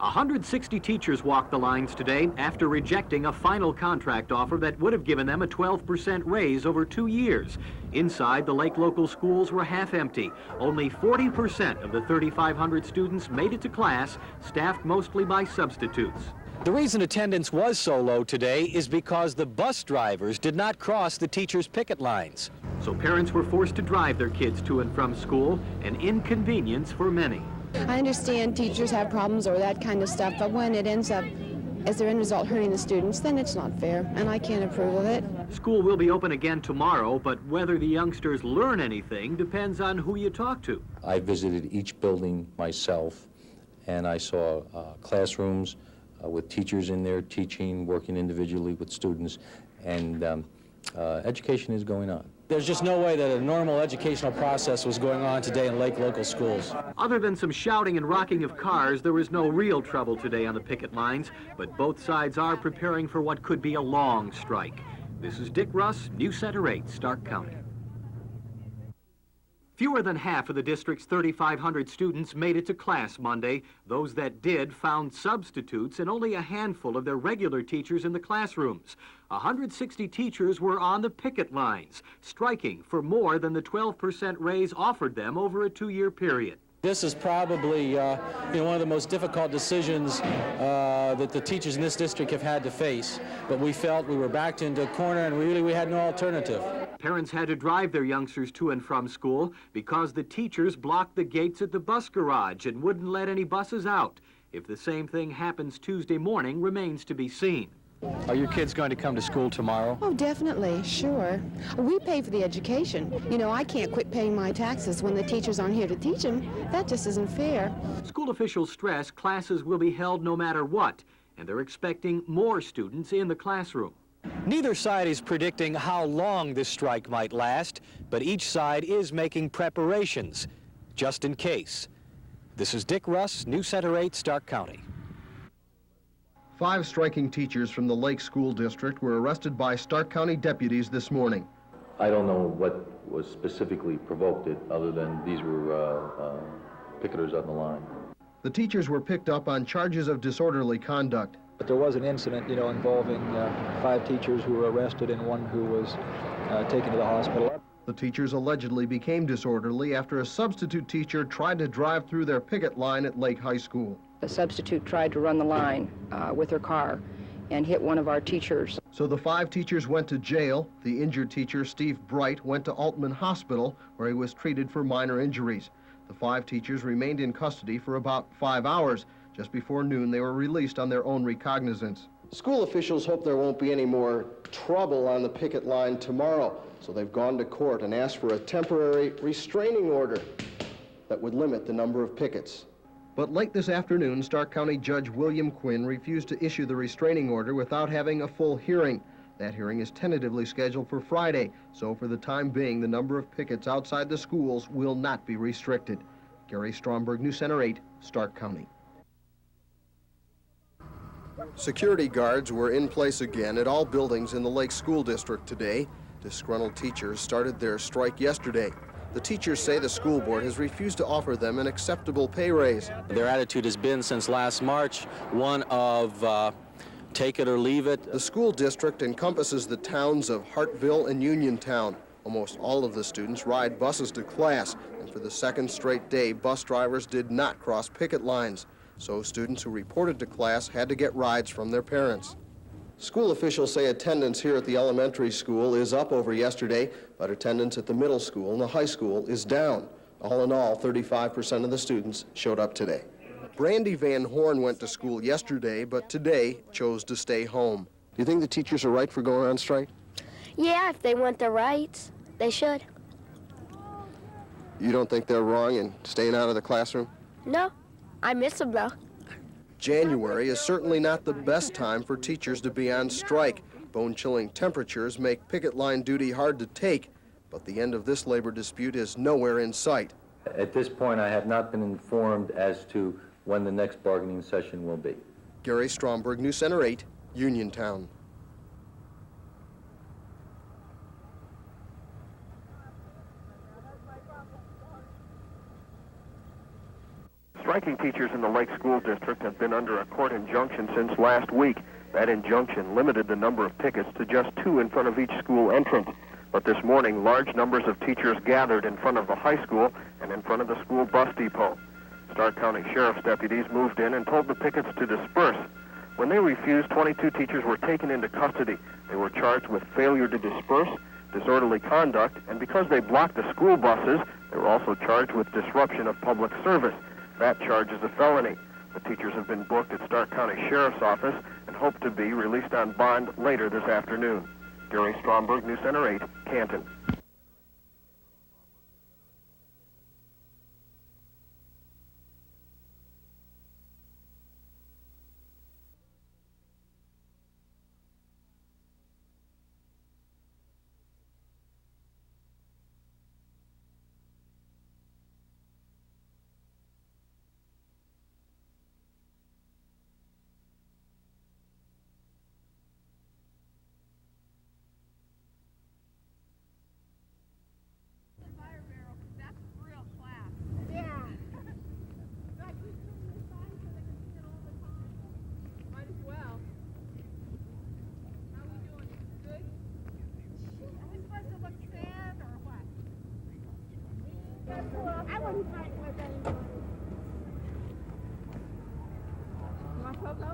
160 teachers walked the lines today after rejecting a final contract offer that would have given them a 12% raise over 2 years. Inside, the Lake local schools were half empty. Only 40% of the 3,500 students made it to class, staffed mostly by substitutes. The reason attendance was so low today is because the bus drivers did not cross the teachers' picket lines. So parents were forced to drive their kids to and from school, an inconvenience for many. I understand teachers have problems or that kind of stuff, but when it ends up, as their end result, hurting the students, then it's not fair, and I can't approve of it. School will be open again tomorrow, but whether the youngsters learn anything depends on who you talk to. I visited each building myself, and I saw classrooms with teachers in there teaching, working individually with students, and education is going on. There's just no way that a normal educational process was going on today in Lake local schools. Other than some shouting and rocking of cars, there was no real trouble today on the picket lines, but both sides are preparing for what could be a long strike. This is Dick Russ, News Center 8, Stark County. Fewer than half of the district's 3,500 students made it to class Monday. Those that did found substitutes and only a handful of their regular teachers in the classrooms. 160 teachers were on the picket lines, striking for more than the 12% raise offered them over a 2-year period. This is probably one of the most difficult decisions that the teachers in this district have had to face, but we felt we were backed into a corner and really we had no alternative. Parents had to drive their youngsters to and from school because the teachers blocked the gates at the bus garage and wouldn't let any buses out. If the same thing happens Tuesday morning remains to be seen. Are your kids going to come to school tomorrow? Oh, definitely, sure. We pay for the education. You know, I can't quit paying my taxes when the teachers aren't here to teach them. That just isn't fair. School officials stress classes will be held no matter what, and they're expecting more students in the classroom. Neither side is predicting how long this strike might last, but each side is making preparations, just in case. This is Dick Russ, News Center 8, Stark County. 5 striking teachers from the Lake School District were arrested by Stark County deputies this morning. I don't know what was specifically provoked it, other than these were picketers on the line. The teachers were picked up on charges of disorderly conduct. But there was an incident, involving 5 teachers who were arrested and one who was taken to the hospital. The teachers allegedly became disorderly after a substitute teacher tried to drive through their picket line at Lake High School. A substitute tried to run the line with her car and hit one of our teachers. So the 5 teachers went to jail. The injured teacher, Steve Bright, went to Altman Hospital, where he was treated for minor injuries. The 5 teachers remained in custody for about 5 hours. Just before noon, they were released on their own recognizance. School officials hope there won't be any more trouble on the picket line tomorrow, so they've gone to court and asked for a temporary restraining order that would limit the number of pickets. But late this afternoon, Stark County Judge William Quinn refused to issue the restraining order without having a full hearing. That hearing is tentatively scheduled for Friday, so for the time being, the number of pickets outside the schools will not be restricted. Gary Stromberg, News Center 8, Stark County. Security guards were in place again at all buildings in the Lake School District today. Disgruntled teachers started their strike yesterday. The teachers say the school board has refused to offer them an acceptable pay raise. Their attitude has been since last March one of take it or leave it. The school district encompasses the towns of Hartville and Uniontown. Almost all of the students ride buses to class, and for the second straight day, bus drivers did not cross picket lines. So students who reported to class had to get rides from their parents. School officials say attendance here at the elementary school is up over yesterday, but attendance at the middle school and the high school is down. All in all, 35% of the students showed up today. Brandy Van Horn went to school yesterday, but today chose to stay home. Do you think the teachers are right for going on strike? Yeah, if they want their rights, they should. You don't think they're wrong in staying out of the classroom? No, I miss them though. January is certainly not the best time for teachers to be on strike. Bone-chilling temperatures make picket line duty hard to take, but the end of this labor dispute is nowhere in sight. At this point, I have not been informed as to when the next bargaining session will be. Gary Stromberg, News Center 8, Uniontown. Strike Striking teachers in the Lake School District have been under a court injunction since last week. That injunction limited the number of pickets to just 2 in front of each school entrance. But this morning, large numbers of teachers gathered in front of the high school and in front of the school bus depot. Stark County Sheriff's deputies moved in and told the pickets to disperse. When they refused, 22 teachers were taken into custody. They were charged with failure to disperse, disorderly conduct, and because they blocked the school buses, they were also charged with disruption of public service. That charge is a felony. The teachers have been booked at Stark County Sheriff's Office and hope to be released on bond later this afternoon. Gary Stromberg, News Center 8, Canton. I wouldn't fight with anybody.